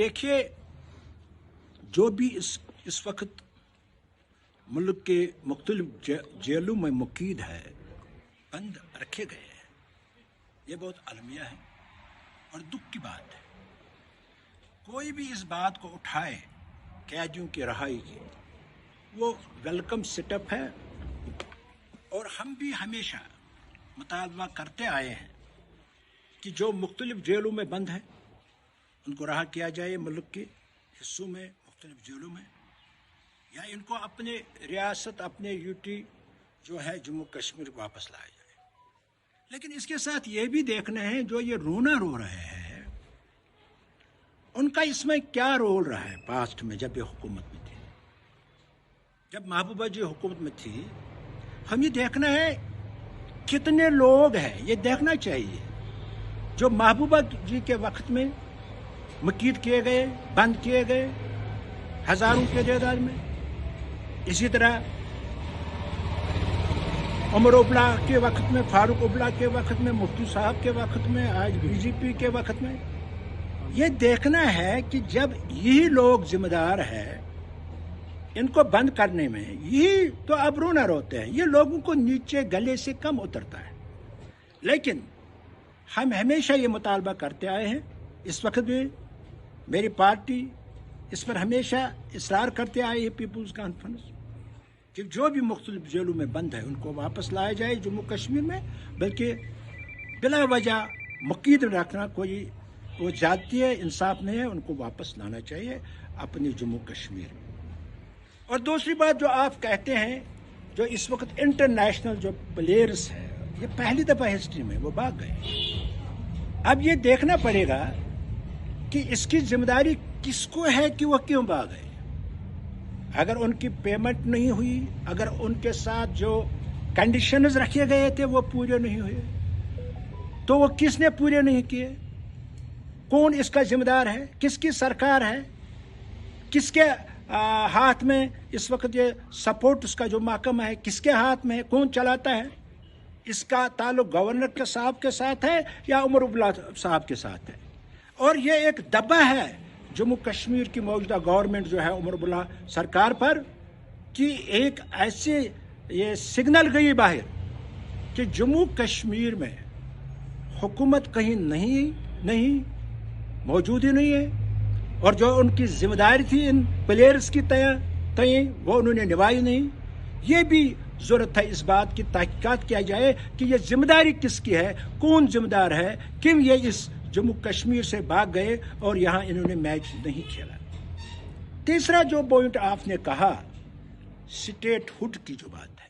देखिए, जो भी इस वक्त मुल्क के मुख्तलिफ जेलों में मुकीद है, बंद रखे गए हैं, ये बहुत अलमिया है और दुख की बात है। कोई भी इस बात को उठाए कैदियों की रहाई की, वो वेलकम सेटअप है। और हम भी हमेशा मुतालबा करते आए हैं कि जो मुख्तलिफ जेलों में बंद हैं उनको रहा किया जाए, मुल्क के हिस्सों में मुख्तलिफ जेलों में, या इनको अपने रियासत, अपने यूटी जो है जम्मू कश्मीर को वापस लाया जाए। लेकिन इसके साथ ये भी देखना है, जो ये रोना रो रहे हैं उनका इसमें क्या रोल रहा है पास्ट में, जब ये हुकूमत में थी, जब महबूबा जी हुकूमत में थी। हम ये देखना है कितने लोग हैं, ये देखना चाहिए जो महबूबा जी के वक्त में मुकीद किए गए, बंद किए गए, हजारों की तादाद में। इसी तरह उमर उबला के वक्त में, फारूक उबला के वक्त में, मुफ्ती साहब के वक्त में, आज बीजेपी के वक्त में। ये देखना है कि जब यही लोग जिम्मेदार हैं इनको बंद करने में, यही तो अब रोना रोते हैं, ये लोगों को नीचे गले से कम उतरता है। लेकिन हम हमेशा ये मुतालबा करते आए हैं, इस वक्त भी मेरी पार्टी इस पर हमेशा इसरार करते आए है, पीपुल्स कॉन्फ्रेंस, कि जो भी मुख्तलिफ जेलों में बंद है उनको वापस लाया जाए जम्मू कश्मीर में। बल्कि बिला वजह मुकीद रखना कोई वो ज्यादती है, इंसाफ नहीं है, उनको वापस लाना चाहिए अपने जम्मू कश्मीर में। और दूसरी बात जो आप कहते हैं, जो इस वक्त इंटरनेशनल जो प्लेयर्स हैं, ये पहली दफा हिस्ट्री में वो भाग गए। अब ये देखना पड़ेगा कि इसकी जिम्मेदारी किसको है कि वो क्यों भाग गए। अगर उनकी पेमेंट नहीं हुई, अगर उनके साथ जो कंडीशंस रखे गए थे वो पूरे नहीं हुए, तो वो किसने पूरे नहीं किए, कौन इसका जिम्मेदार है, किसकी सरकार है, किसके हाथ में इस वक्त ये सपोर्ट उसका जो महकमा है किसके हाथ में है, कौन चलाता है। इसका ताल्लुक गवर्नर के साहब के साथ है या उमर उबला साहब के साथ है। और ये एक दबा है जम्मू कश्मीर की मौजूदा गवर्नमेंट जो है उमर उबला सरकार पर, कि एक ऐसे ये सिग्नल गई बाहर कि जम्मू कश्मीर में हुकूमत कहीं नहीं मौजूद ही नहीं है, और जो उनकी जिम्मेदारी थी इन प्लेयर्स की तय वो उन्होंने निभाई नहीं। ये भी जरूरत है इस बात की तहकीकात किया जाए कि ये जिम्मेदारी किसकी है, कौन जिम्मेदार है, क्यों ये इस जम्मू कश्मीर से भाग गए और यहाँ इन्होंने मैच नहीं खेला। तीसरा जो पॉइंट आपने कहा, स्टेट हुड की जो बात है,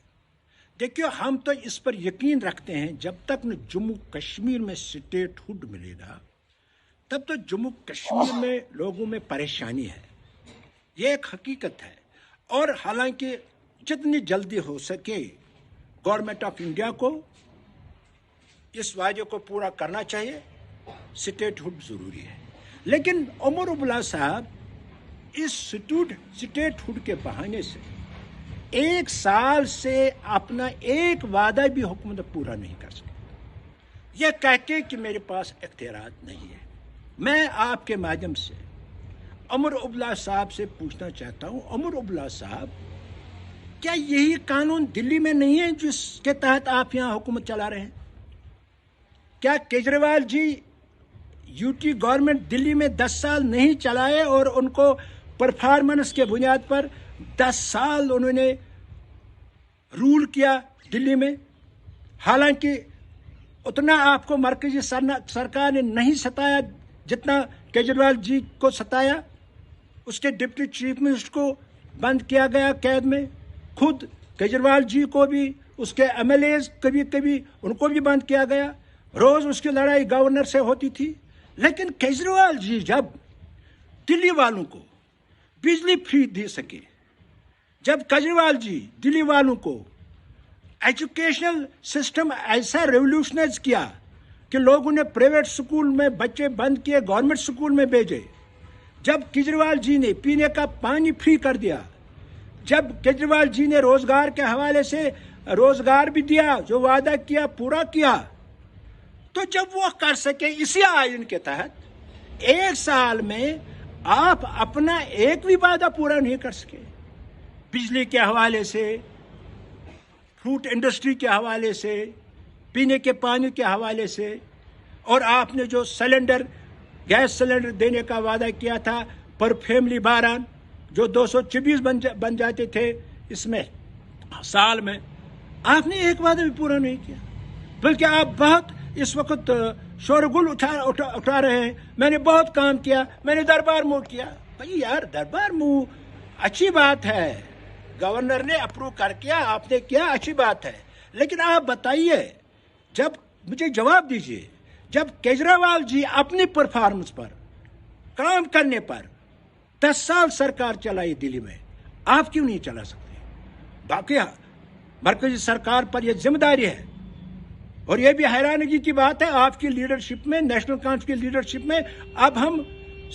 देखियो हम तो इस पर यकीन रखते हैं जब तक न जम्मू कश्मीर में स्टेट हुड मिलेगा तब तो जम्मू कश्मीर में लोगों में परेशानी है, ये एक हकीकत है। और हालांकि जितनी जल्दी हो सके गवर्नमेंट ऑफ इंडिया को इस वादे को पूरा करना चाहिए, स्टेट हुड जरूरी है। लेकिन उमर उबला साहब इस स्टेट हुड के बहाने से 1 साल से अपना एक वादा भी हुकूमत पूरा नहीं कर सके, यह कह के कि मेरे पास इख्तियारात नहीं है। मैं आपके माध्यम से उमर उबला साहब से पूछना चाहता हूं, उमर उबला साहब, क्या यही कानून दिल्ली में नहीं है जिसके तहत आप यहां हुकूमत चला रहे हैं? क्या केजरीवाल जी यूटी गवर्नमेंट दिल्ली में 10 साल नहीं चलाए और उनको परफॉर्मेंस के बुनियाद पर 10 साल उन्होंने रूल किया दिल्ली में? हालांकि उतना आपको मरकजी सरकार ने नहीं सताया जितना केजरीवाल जी को सताया। उसके डिप्टी चीफ मिनिस्टर को बंद किया गया कैद में, खुद केजरीवाल जी को भी, उसके एमएलएज कभी उनको भी बंद किया गया, रोज उसकी लड़ाई गवर्नर से होती थी। लेकिन केजरीवाल जी जब दिल्ली वालों को बिजली फ्री दे सके, जब केजरीवाल जी दिल्ली वालों को एजुकेशनल सिस्टम ऐसा रेवोल्यूशनाइज किया कि लोगों ने प्राइवेट स्कूल में बच्चे बंद किए, गवर्नमेंट स्कूल में भेजे, जब केजरीवाल जी ने पीने का पानी फ्री कर दिया, जब केजरीवाल जी ने रोजगार के हवाले से रोजगार भी दिया, जो वादा किया पूरा किया, तो जब वो कर सके इसी आयन के तहत 1 साल में آپ اپنا ایک بھی وعدہ پورا نہیں کر سکے. بجلی کے حوالے سے، فروٹ انڈسٹری کے حوالے سے، پینے کے پانی کے حوالے سے، اور آپ نے جو گیس سلنڈر دینے کا وعدہ کیا تھا پر فیملی 12 جو 224 بن جاتے تھے اس میں سال میں، آپ نے ایک وعدہ بھی پورا نہیں کیا، بلکہ آپ بہت اس وقت شورگل اٹھا رہے ہیں. میں نے بہت کام کیا، میں نے دربار موو کیا. بھائی یار، دربار موو اچھی بات ہے، گورنر نے اپروو کر کیا، آپ نے کیا، اچھی بات ہے. لیکن آپ بتائیے، جب مجھے جواب دیجیے، جب کیجریوال جی اپنی پرفارمنس پر، کام کرنے پر 10 سال سرکار چلائی دلی میں، آپ کیوں نہیں چلا سکتے؟ باقی مرکزی سرکار پر یہ ذمہ داری ہے. اور یہ بھی حیرانگی کی بات ہے، آپ کی لیڈرشپ میں، نیشنل کانفرنس کی لیڈرشپ میں اب ہم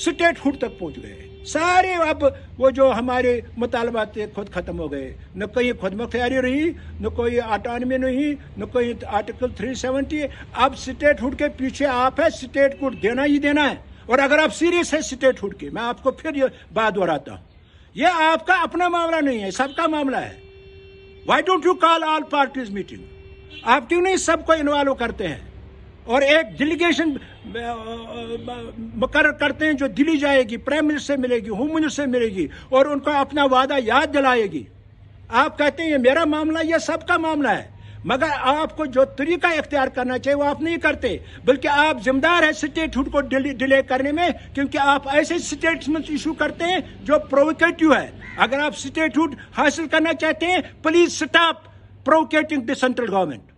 سٹیٹ ہوڈ تک پہنچ گئے. سارے اب وہ جو ہمارے مطالبات تھے خود ختم ہو گئے. نہ کوئی خود مختاری رہی، نہ کوئی آٹانومی نہیں، نہ کوئی آرٹیکل 370. اب سٹیٹ ہوڈ کے پیچھے آپ ہے، سٹیٹ ہوڈ دینا ہی دینا ہے. اور اگر آپ سیریس ہے سٹیٹ ہوڈ کی، میں آپ کو پھر یہ بات دہراتا ہوں، یہ آپ کا اپنا معاملہ نہیں ہے، سب کا معاملہ ہے. Why don't you call all parties meeting? آپ کیوں نہیں سب کو انوالو کرتے ہیں اور ایک ڈیلیگیشن مقرر کرتے ہیں جو دلی جائے گی، پرائم منسٹر سے ملے گی، ہوم منسٹر سے ملے گی، اور ان کو اپنا وعدہ یاد دلائے گی. آپ کہتے ہیں یہ میرا معاملہ، یہ سب کا معاملہ ہے، مگر آپ کو جو طریقہ اختیار کرنا چاہیے وہ آپ نہیں کرتے، بلکہ آپ ذمہ دار ہیں اسٹیٹ ہوڈ کو ڈیلے کرنے میں، کیونکہ آپ ایسے اسٹیٹمنٹ ایشو کرتے ہیں جو پرووکیٹو ہے. اگر آپ اسٹیٹ ہوڈ حاصل کرنا چاہتے ہیں، please stop provocating the central government.